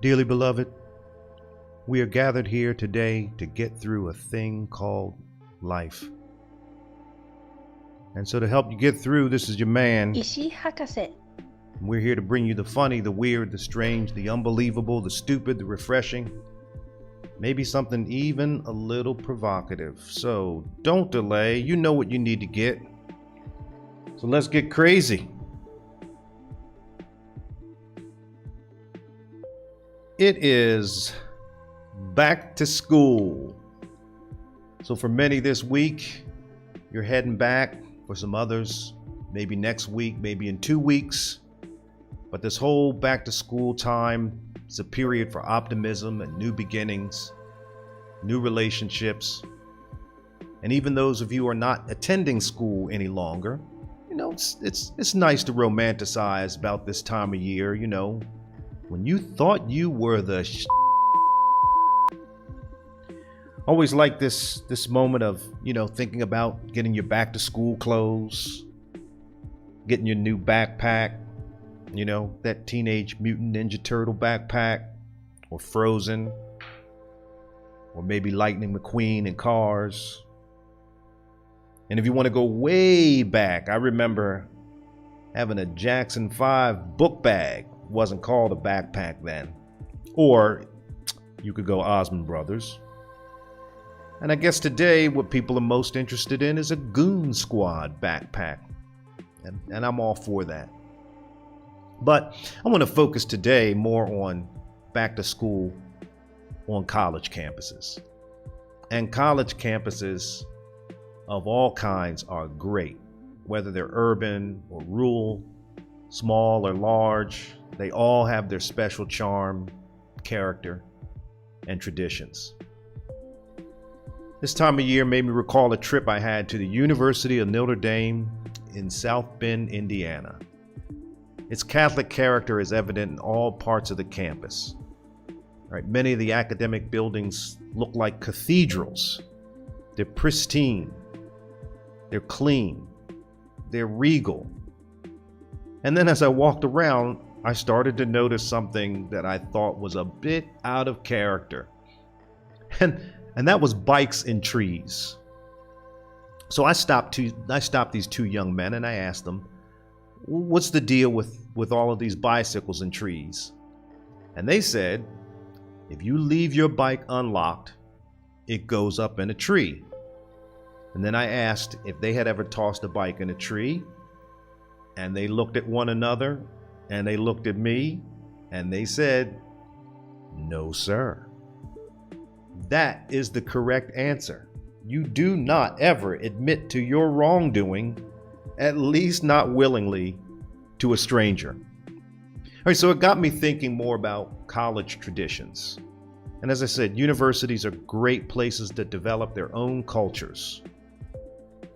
Dearly beloved, we are gathered here today to get through a thing called life. And so to help you get through, this is your man. Ishi Hakase. We're here to bring you the funny, the weird, the strange, the unbelievable, the stupid, the refreshing, maybe something even a little provocative. So don't delay. You know what you need to get. So let's get crazy. It is back to school. So for many this week, you're heading back. For some others, maybe next week, maybe in 2 weeks. But this whole back to school time is a period for optimism and new beginnings, new relationships. And even those of you who are not attending school any longer, you know, it's nice to romanticize about this time of year, you know, when you thought you were the Always like this moment of, you know, thinking about getting your back to school clothes, getting your new backpack, you know, that Teenage Mutant Ninja Turtle backpack, or Frozen, or maybe Lightning McQueen and Cars. And if you want to go way back, I remember having a Jackson 5 book bag. It wasn't called a backpack then. Or you could go Osmond Brothers. And I guess today what people are most interested in is a Goon Squad backpack. And I'm all for that. But I want to focus today more on back to school on college campuses. And college campuses of all kinds are great. Whether they're urban or rural, small or large, they all have their special charm, character, and traditions. This time of year made me recall a trip I had to the University of Notre Dame in South Bend, Indiana. Its Catholic character is evident in all parts of the campus. Right, many of the academic buildings look like cathedrals. They're pristine, they're clean, they're regal. And then as I walked around, I started to notice something that I thought was a bit out of character. And that was bikes in trees. So I stopped these two young men and I asked them, what's the deal with all of these bicycles and trees? And they said, if you leave your bike unlocked, it goes up in a tree. And then I asked if they had ever tossed a bike in a tree, and they looked at one another and they looked at me and they said, no, sir. That is the correct answer. You do not ever admit to your wrongdoing, at least not willingly, to a stranger. All right, so it got me thinking more about college traditions. And as I said, universities are great places to develop their own cultures.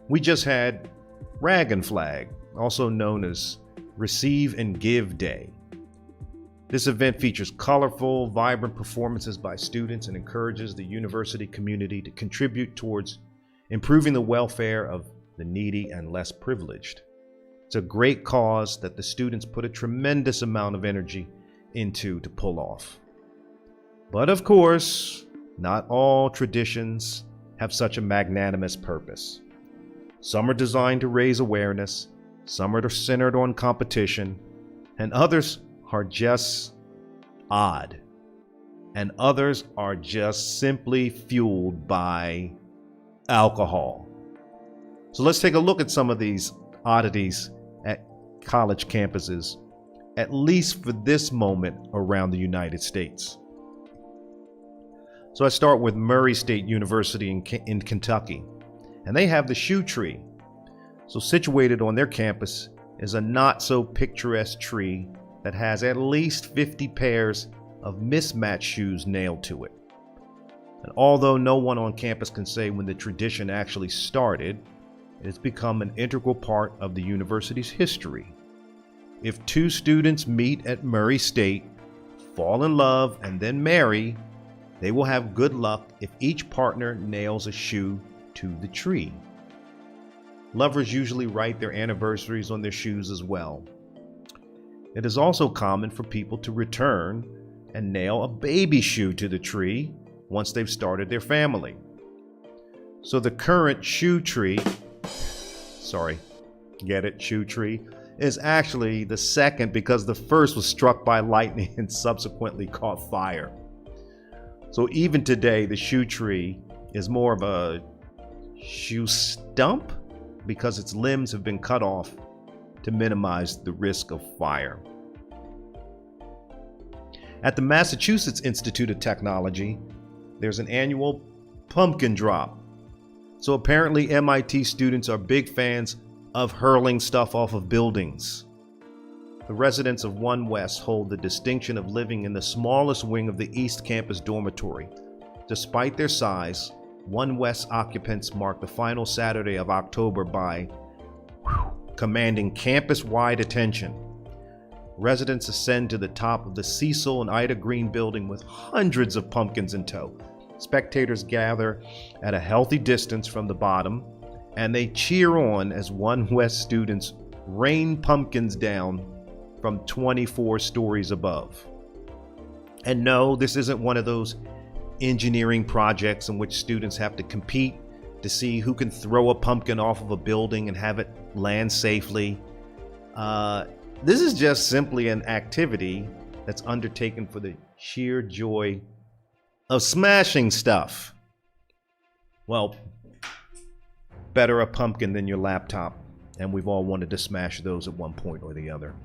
We just had Rag and Flag, also known as Receive and Give Day. This event features colorful, vibrant performances by students and encourages the university community to contribute towards improving the welfare of the needy and less privileged. It's a great cause that the students put a tremendous amount of energy into to pull off. But of course, not all traditions have such a magnanimous purpose. Some are designed to raise awareness, some are centered on competition, and others are just odd, and others are just simply fueled by alcohol. So let's take a look at some of these oddities at college campuses, at least for this moment around the United States. So I start with Murray State University in Kentucky, and they have the shoe tree. So situated on their campus is a not so picturesque tree that has at least 50 pairs of mismatched shoes nailed to it. And although no one on campus can say when the tradition actually started, it has become an integral part of the university's history. If two students meet at Murray State, fall in love, and then marry, they will have good luck if each partner nails a shoe to the tree. Lovers usually write their anniversaries on their shoes as well. It is also common for people to return and nail a baby shoe to the tree once they've started their family. So the current shoe tree, get it, shoe tree, is actually the second because the first was struck by lightning and subsequently caught fire. So even today, the shoe tree is more of a shoe stump because its limbs have been cut off to minimize the risk of fire. At the Massachusetts Institute of Technology, there's an annual pumpkin drop. So apparently MIT students are big fans of hurling stuff off of buildings. The residents of One West hold the distinction of living in the smallest wing of the East Campus dormitory. Despite their size, One West occupants mark the final Saturday of October by commanding campus-wide attention. Residents ascend to the top of the Cecil and Ida Green building with hundreds of pumpkins in tow. Spectators gather at a healthy distance from the bottom, and they cheer on as One West students rain pumpkins down from 24 stories above. And no, this isn't one of those engineering projects in which students have to compete to see who can throw a pumpkin off of a building and have it land safely. This is just simply an activity that's undertaken for the sheer joy of smashing stuff. Well, better a pumpkin than your laptop, and we've all wanted to smash those at one point or the other.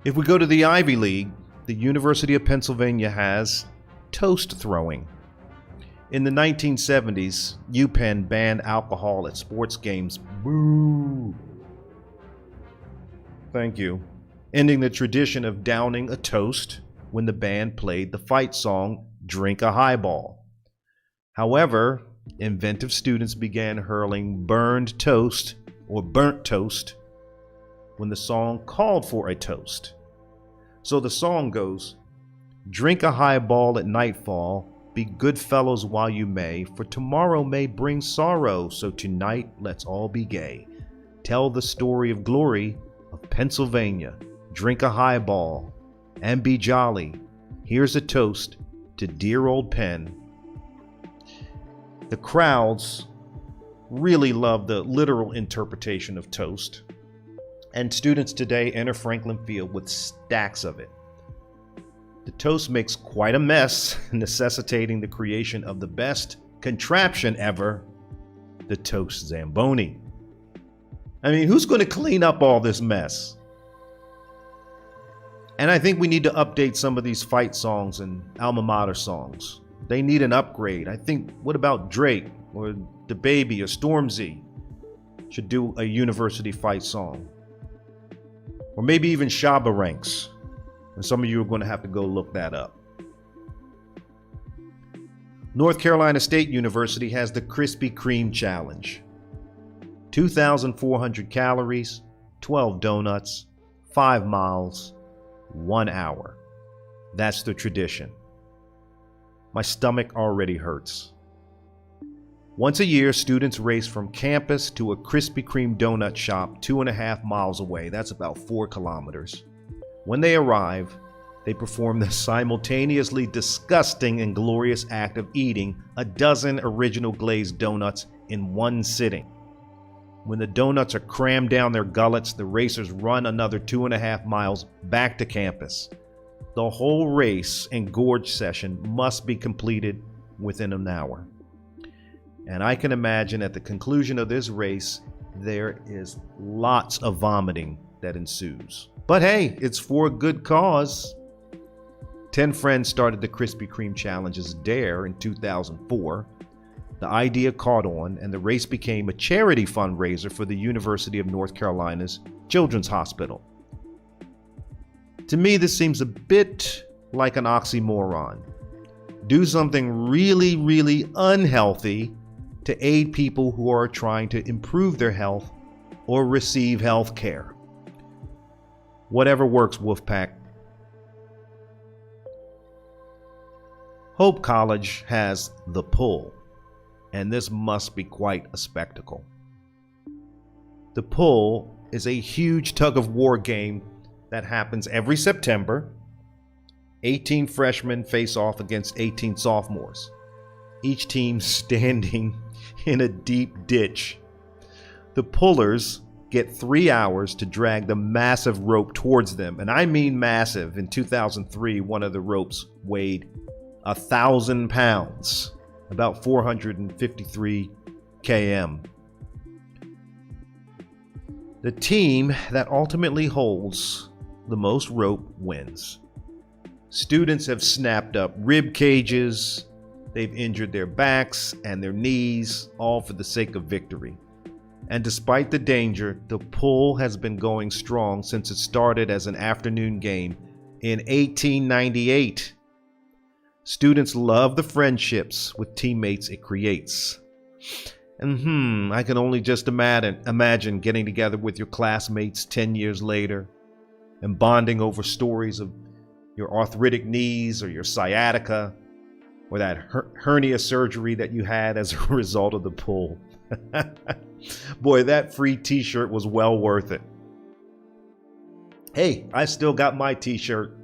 If we go to the Ivy League, the University of Pennsylvania has toast throwing. In the 1970s, UPenn banned alcohol at sports games. Boo! Thank you. Ending the tradition of downing a toast when the band played the fight song, Drink a Highball. However, inventive students began hurling burned toast or burnt toast when the song called for a toast. So the song goes, drink a highball at nightfall, be good fellows while you may, for tomorrow may bring sorrow, so tonight let's all be gay. Tell the story of glory of Pennsylvania, drink a highball and be jolly. Here's a toast to dear old Penn. The crowds really love the literal interpretation of toast, and students today enter Franklin Field with stacks of it. The toast makes quite a mess, necessitating the creation of the best contraption ever, the Toast Zamboni. I mean, who's going to clean up all this mess? And I think we need to update some of these fight songs and alma mater songs. They need an upgrade. I think, what about Drake or DaBaby or Stormzy should do a university fight song? Or maybe even Shabba Ranks. And some of you are going to have to go look that up. North Carolina State University has the Krispy Kreme Challenge. 2,400 calories, 12 donuts, 5 miles, 1 hour. That's the tradition. My stomach already hurts. Once a year, students race from campus to a Krispy Kreme donut shop 2.5 miles away. That's about 4 kilometers. When they arrive, they perform the simultaneously disgusting and glorious act of eating a dozen original glazed donuts in one sitting. When the donuts are crammed down their gullets, the racers run another 2.5 miles back to campus. The whole race and gorge session must be completed within an hour. And I can imagine at the conclusion of this race, there is lots of vomiting that ensues. But hey, it's for a good cause. 10 friends started the Krispy Kreme Challenge as Dare in 2004. The idea caught on, and the race became a charity fundraiser for the University of North Carolina's Children's Hospital. To me, this seems a bit like an oxymoron. Do something really, really unhealthy to aid people who are trying to improve their health or receive health care. Whatever works, Wolfpack. Hope College has The Pull, and this must be quite a spectacle. The Pull is a huge tug-of-war game that happens every September. 18 freshmen face off against 18 sophomores, each team standing in a deep ditch. The pullers get 3 hours to drag the massive rope towards them, and I mean massive. In 2003, one of the ropes weighed 1,000 pounds, about 453 km. The team that ultimately holds the most rope wins. Students have snapped up rib cages, they've injured their backs and their knees, all for the sake of victory. And despite the danger, the pull has been going strong since it started as an afternoon game in 1898. Students love the friendships with teammates it creates. And I can only just imagine getting together with your classmates 10 years later and bonding over stories of your arthritic knees or your sciatica or that hernia surgery that you had as a result of the pull. Boy, that free t-shirt was well worth it. Hey, I still got my t-shirt.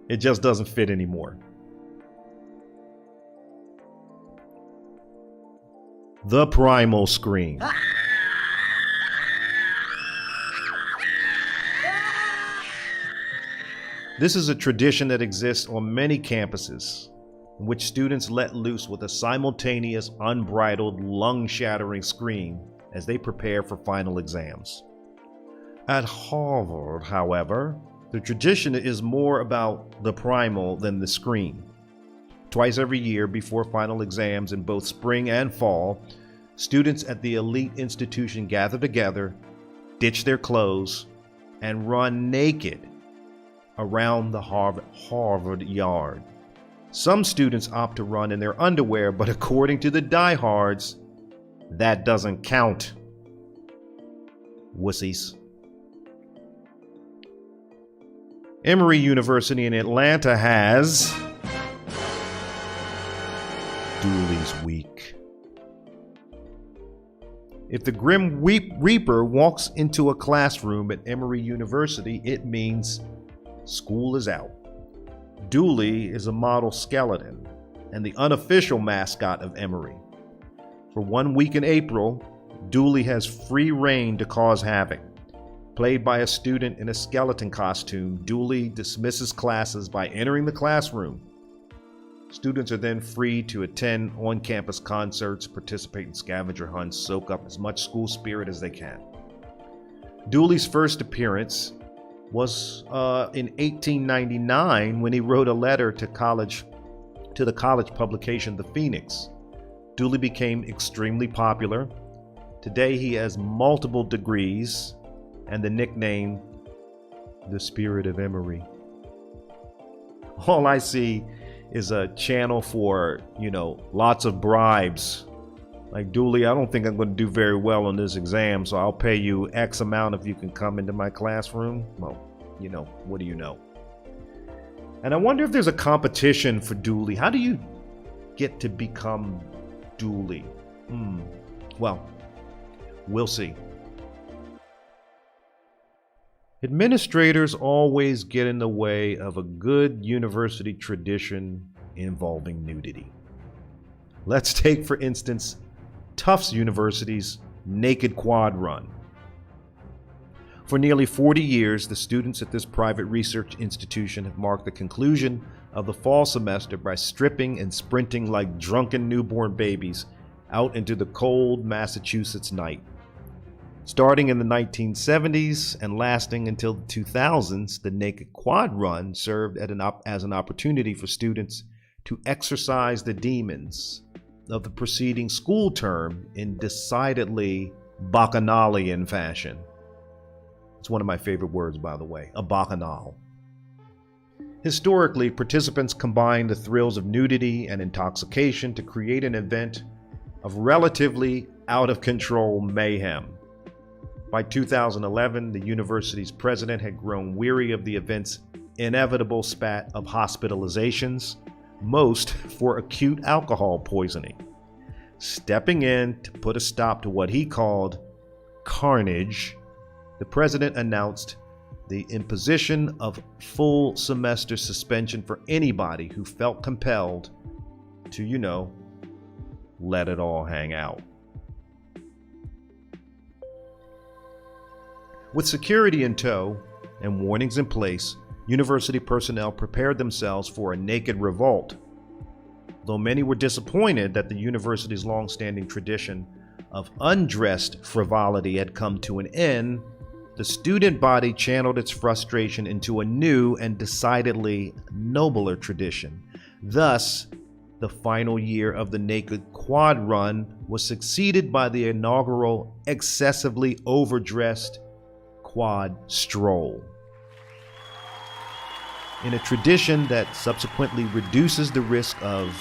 It just doesn't fit anymore. The Primal Screen. This is a tradition that exists on many campuses, in which students let loose with a simultaneous, unbridled, lung-shattering scream as they prepare for final exams. At Harvard, however, the tradition is more about the primal than the scream. Twice every year before final exams in both spring and fall, students at the elite institution gather together, ditch their clothes, and run naked around the Harvard yard. Some students opt to run in their underwear, but according to the diehards, that doesn't count. Wussies. Emory University in Atlanta has Dooleys Week. If the Grim Reaper walks into a classroom at Emory University, it means school is out. Dooley is a model skeleton and the unofficial mascot of Emory. For 1 week in April, Dooley has free rein to cause havoc. Played by a student in a skeleton costume, Dooley dismisses classes by entering the classroom. Students are then free to attend on-campus concerts, participate in scavenger hunts, soak up as much school spirit as they can. Dooley's first appearance was in 1899 when he wrote a letter to the college publication The Phoenix. Dooley became extremely popular. Today he has multiple degrees and the nickname the Spirit of Emory. All I see is a channel for, lots of bribes. Like, Dooley, I don't think I'm going to do very well on this exam, so I'll pay you X amount if you can come into my classroom. Well, what do you know? And I wonder if there's a competition for Dooley. How do you get to become Dooley? Well, we'll see. Administrators always get in the way of a good university tradition involving nudity. Let's take, for instance, Tufts University's Naked Quad Run. For nearly 40 years, the students at this private research institution have marked the conclusion of the fall semester by stripping and sprinting like drunken newborn babies out into the cold Massachusetts night. Starting in the 1970s and lasting until the 2000s, the Naked Quad Run served as an opportunity for students to exorcise the demons of the preceding school term in decidedly bacchanalian fashion. It's one of my favorite words, by the way, a bacchanal. Historically, participants combined the thrills of nudity and intoxication to create an event of relatively out-of-control mayhem. By 2011, the university's president had grown weary of the event's inevitable spat of hospitalizations, most for acute alcohol poisoning. Stepping in to put a stop to what he called carnage, the president announced the imposition of full semester suspension for anybody who felt compelled to, let it all hang out. With security in tow and warnings in place, university personnel prepared themselves for a naked revolt. Though many were disappointed that the university's long-standing tradition of undressed frivolity had come to an end, the student body channeled its frustration into a new and decidedly nobler tradition. Thus, the final year of the Naked Quad Run was succeeded by the inaugural excessively overdressed Quad Stroll. In a tradition that subsequently reduces the risk of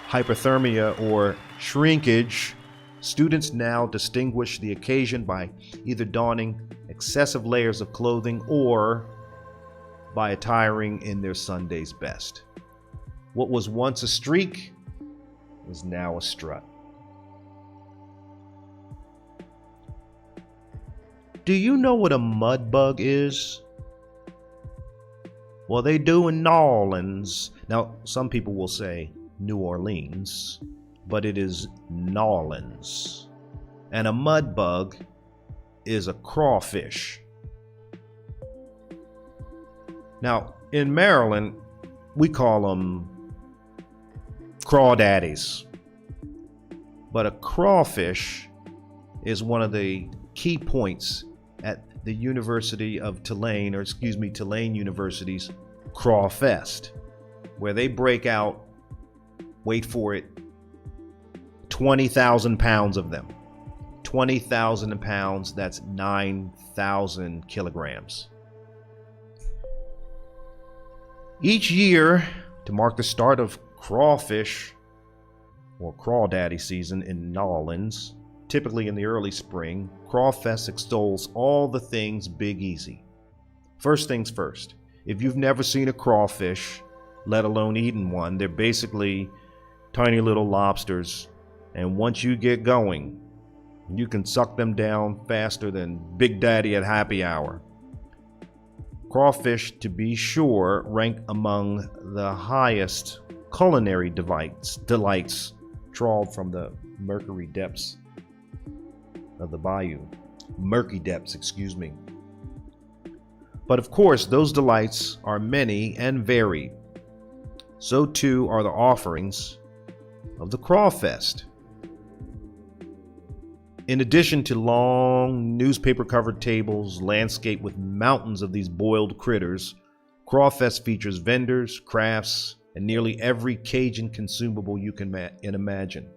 hypothermia or shrinkage, students now distinguish the occasion by either donning excessive layers of clothing or by attiring in their Sunday's best. What was once a streak is now a strut. Do you know what a mud bug is? Well, they do in New Orleans. Now, some people will say New Orleans, but it is New Orleans. And a mud bug is a crawfish. Now, in Maryland, we call them crawdaddies. But a crawfish is one of the key points at the University of Tulane, Tulane University's Crawfest, where they break out, wait for it, 20,000 pounds of them. 20,000 pounds, that's 9,000 kilograms. Each year, to mark the start of crawfish or crawdaddy season in New Orleans, typically in the early spring, Crawfest extols all the things Big Easy. First things first, if you've never seen a crawfish, let alone eaten one, they're basically tiny little lobsters, and once you get going, you can suck them down faster than Big Daddy at happy hour. Crawfish, to be sure, rank among the highest culinary delights trawled from the murky depths of the bayou. But of course, those delights are many and varied. So too are the offerings of the Crawfest. In addition to long newspaper-covered tables landscaped with mountains of these boiled critters, Crawfest features vendors, crafts, and nearly every Cajun consumable you can imagine.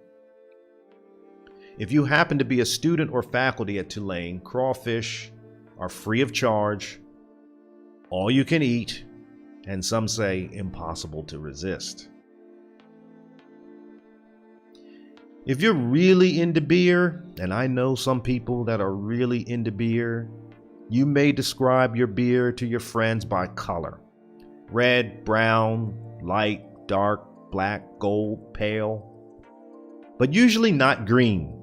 If you happen to be a student or faculty at Tulane, crawfish are free of charge, all you can eat, and some say impossible to resist. If you're really into beer, and I know some people that are really into beer, you may describe your beer to your friends by color. Red, brown, light, dark, black, gold, pale. But usually not green.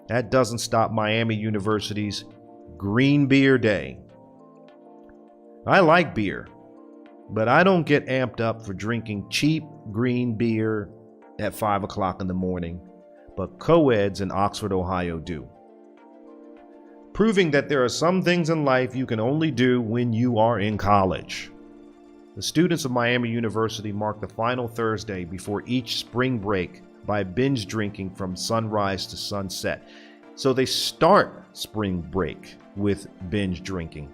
That doesn't stop Miami University's Green Beer Day. I like beer, but I don't get amped up for drinking cheap green beer at 5 o'clock in the morning, but co-eds in Oxford, Ohio do. Proving that there are some things in life you can only do when you are in college. The students of Miami University mark the final Thursday before each spring break by binge drinking from sunrise to sunset. So they start spring break with binge drinking.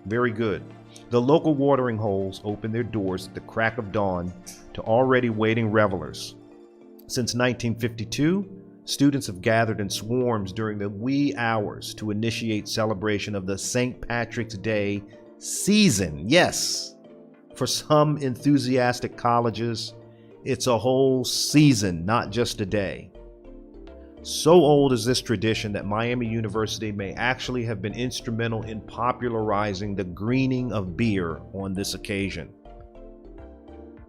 Very good. The local watering holes open their doors at the crack of dawn to already waiting revelers. Since 1952, students have gathered in swarms during the wee hours to initiate celebration of the St. Patrick's Day season. Yes, for some enthusiastic colleges, it's a whole season, not just a day. So old is this tradition that Miami University may actually have been instrumental in popularizing the greening of beer on this occasion.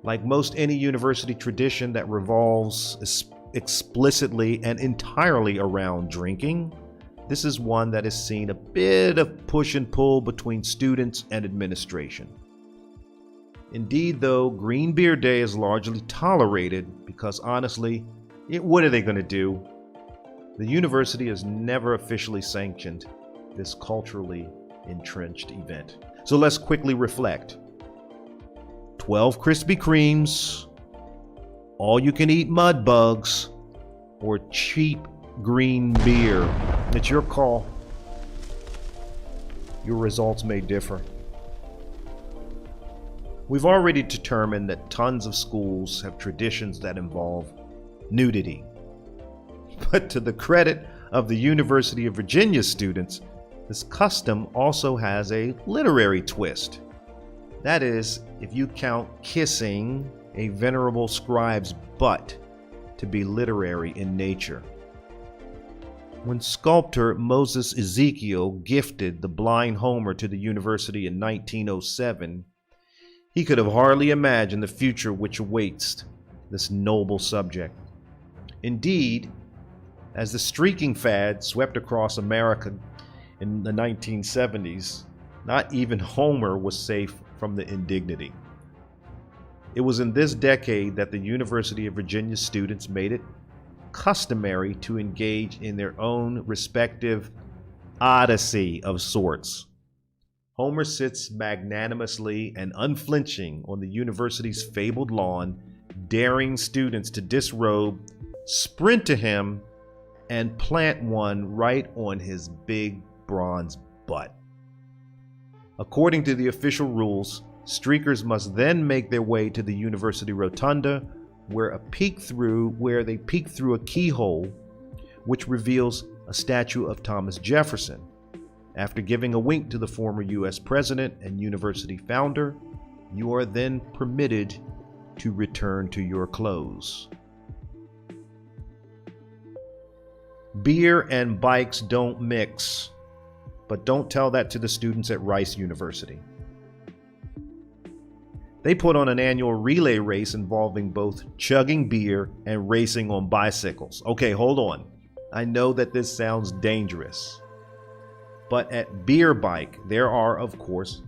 Like most any university tradition that revolves explicitly and entirely around drinking, this is one that has seen a bit of push and pull between students and administration. Indeed, though, Green Beer Day is largely tolerated because, honestly, what are they going to do? The university has never officially sanctioned this culturally entrenched event. So let's quickly reflect. 12 Krispy Kremes, all-you-can-eat mud bugs, or cheap green beer. It's your call. Your results may differ. We've already determined that tons of schools have traditions that involve nudity. But to the credit of the University of Virginia students, this custom also has a literary twist. That is, if you count kissing a venerable scribe's butt to be literary in nature. When sculptor Moses Ezekiel gifted the blind Homer to the university in 1907, he could have hardly imagined the future which awaits this noble subject. Indeed, as the streaking fad swept across America in the 1970s, not even Homer was safe from the indignity. It was in this decade that the University of Virginia students made it customary to engage in their own respective odyssey of sorts. Homer sits magnanimously and unflinching on the university's fabled lawn, daring students to disrobe, sprint to him, and plant one right on his big bronze butt. According to the official rules, streakers must then make their way to the university rotunda, where they peek through a keyhole, which reveals a statue of Thomas Jefferson. After giving a wink to the former U.S. president and university founder, you are then permitted to return to your clothes. Beer and bikes don't mix, but don't tell that to the students at Rice University. They put on an annual relay race involving both chugging beer and racing on bicycles. Okay, hold on. I know that this sounds dangerous, but at Beer Bike, there are, of course,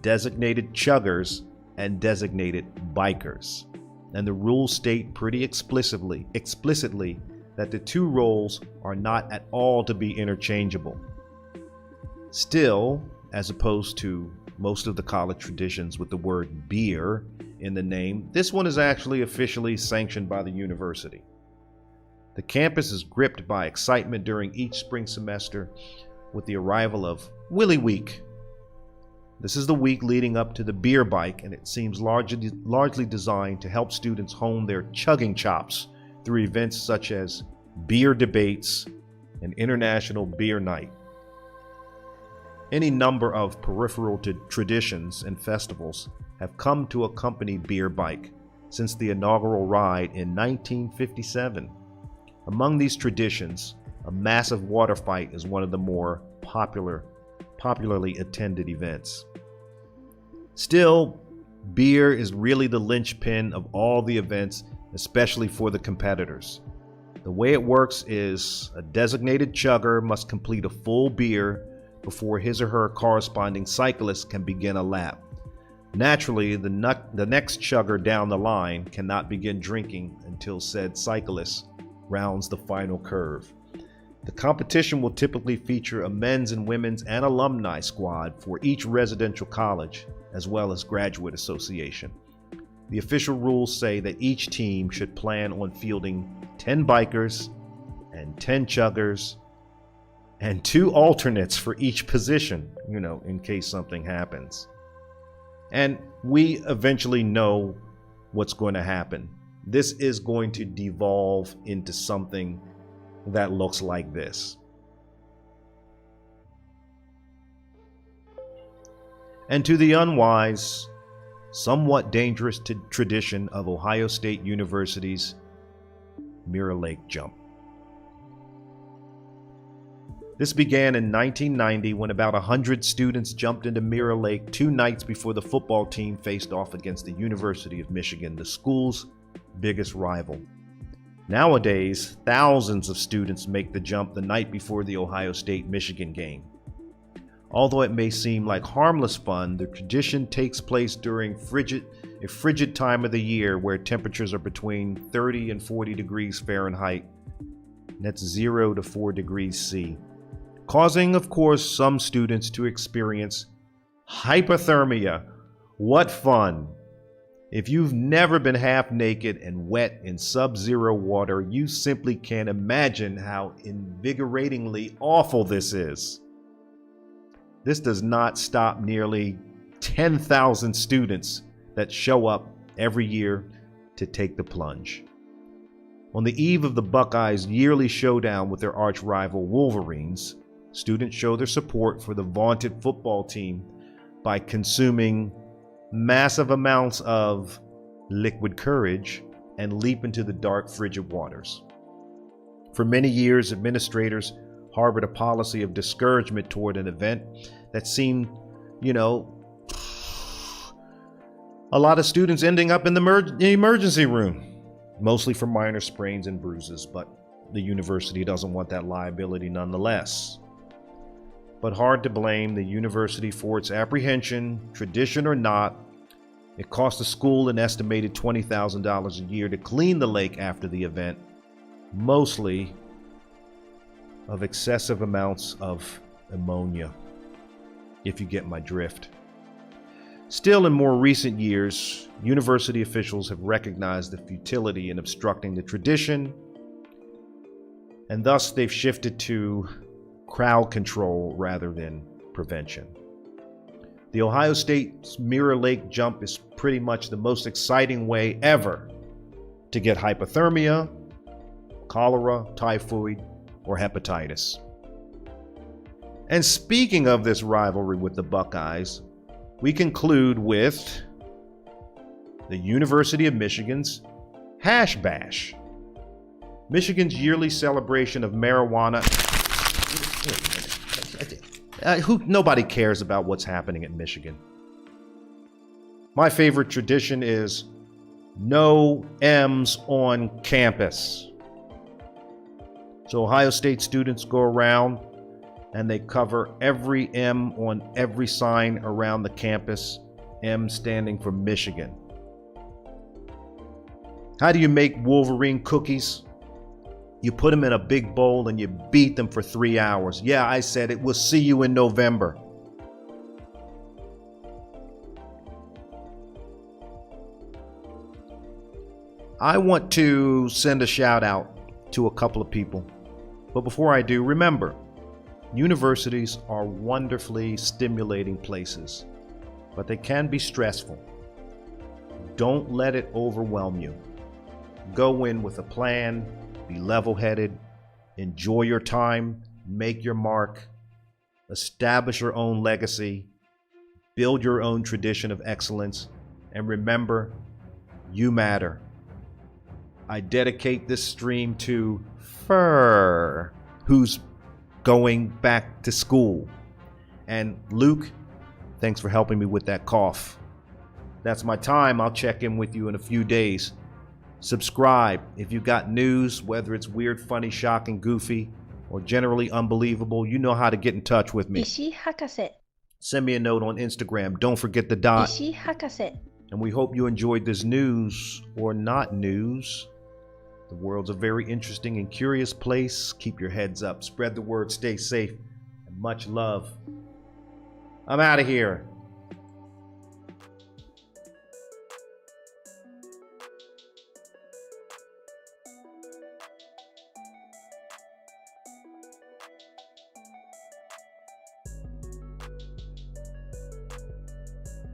designated chuggers and designated bikers. And the rules state pretty explicitly that the two roles are not at all to be interchangeable. Still, as opposed to most of the college traditions with the word beer in the name, this one is actually officially sanctioned by the university. The campus is gripped by excitement during each spring semester with the arrival of Willy Week. This is the week leading up to the Beer Bike, and it seems largely designed to help students hone their chugging chops through events such as beer debates and International Beer Night. Any number of peripheral traditions and festivals have come to accompany Beer Bike since the inaugural ride in 1957. Among these traditions, a massive water fight is one of the more popularly attended events. Still, beer is really the linchpin of all the events, especially for the competitors. The way it works is a designated chugger must complete a full beer before his or her corresponding cyclist can begin a lap. Naturally, the next chugger down the line cannot begin drinking until said cyclist rounds the final curve. The competition will typically feature a men's and women's and alumni squad for each residential college, as well as graduate association. The official rules say that each team should plan on fielding 10 bikers and 10 chuggers and 2 alternates for each position, in case something happens. And we eventually know what's going to happen. This is going to devolve into something that looks like this. And to the unwise, somewhat dangerous tradition of Ohio State University's Mirror Lake Jump. This began in 1990 when about 100 students jumped into Mirror Lake 2 nights before the football team faced off against the University of Michigan, the school's biggest rival. Nowadays, thousands of students make the jump the night before the Ohio State-Michigan game. Although it may seem like harmless fun, the tradition takes place during a frigid time of the year where temperatures are between 30 and 40 degrees Fahrenheit, and that's 0 to 4 degrees C, causing, of course, some students to experience hypothermia. What fun! If you've never been half naked and wet in sub-zero water, you simply can't imagine how invigoratingly awful this is. This does not stop nearly 10,000 students that show up every year to take the plunge. On the eve of the Buckeyes' yearly showdown with their arch rival Wolverines, students show their support for the vaunted football team by consuming massive amounts of liquid courage and leap into the dark, frigid waters. For many years, administrators harbored a policy of discouragement toward an event that seemed, a lot of students ending up in the emergency room, mostly for minor sprains and bruises, but the university doesn't want that liability nonetheless. But hard to blame the university for its apprehension, tradition or not. It cost the school an estimated $20,000 a year to clean the lake after the event, mostly of excessive amounts of ammonia, if you get my drift. Still, in more recent years, university officials have recognized the futility in obstructing the tradition, and thus they've shifted to crowd control rather than prevention. The Ohio State's Mirror Lake jump is pretty much the most exciting way ever to get hypothermia, cholera, typhoid, or hepatitis. And speaking of this rivalry with the Buckeyes, we conclude with the University of Michigan's Hash Bash, Michigan's yearly celebration of marijuana. Nobody cares about what's happening at Michigan. My favorite tradition is no M's on campus. So Ohio State students go around and they cover every M on every sign around the campus, M standing for Michigan. How do you make Wolverine cookies? You put them in a big bowl and you beat them for 3 hours. Yeah, I said it. We'll see you in November. I want to send a shout out to a couple of people. But before I do, remember, universities are wonderfully stimulating places, but they can be stressful. Don't let it overwhelm you. Go in with a plan. Be level-headed, enjoy your time, make your mark, establish your own legacy, build your own tradition of excellence, and remember, you matter. I dedicate this stream to Fur, who's going back to school. And Luke, thanks for helping me with that cough. That's my time. I'll check in with you in a few days. Subscribe if you got news, whether it's weird, funny, shocking, goofy, or generally unbelievable. You know how to get in touch with me. Ishi Hakase. Send me a note on Instagram. Don't forget the dot. Ishi Hakase. And we hope you enjoyed this news or not news. The world's a very interesting and curious place. Keep your heads up. Spread the word. Stay safe. And much love. I'm out of here.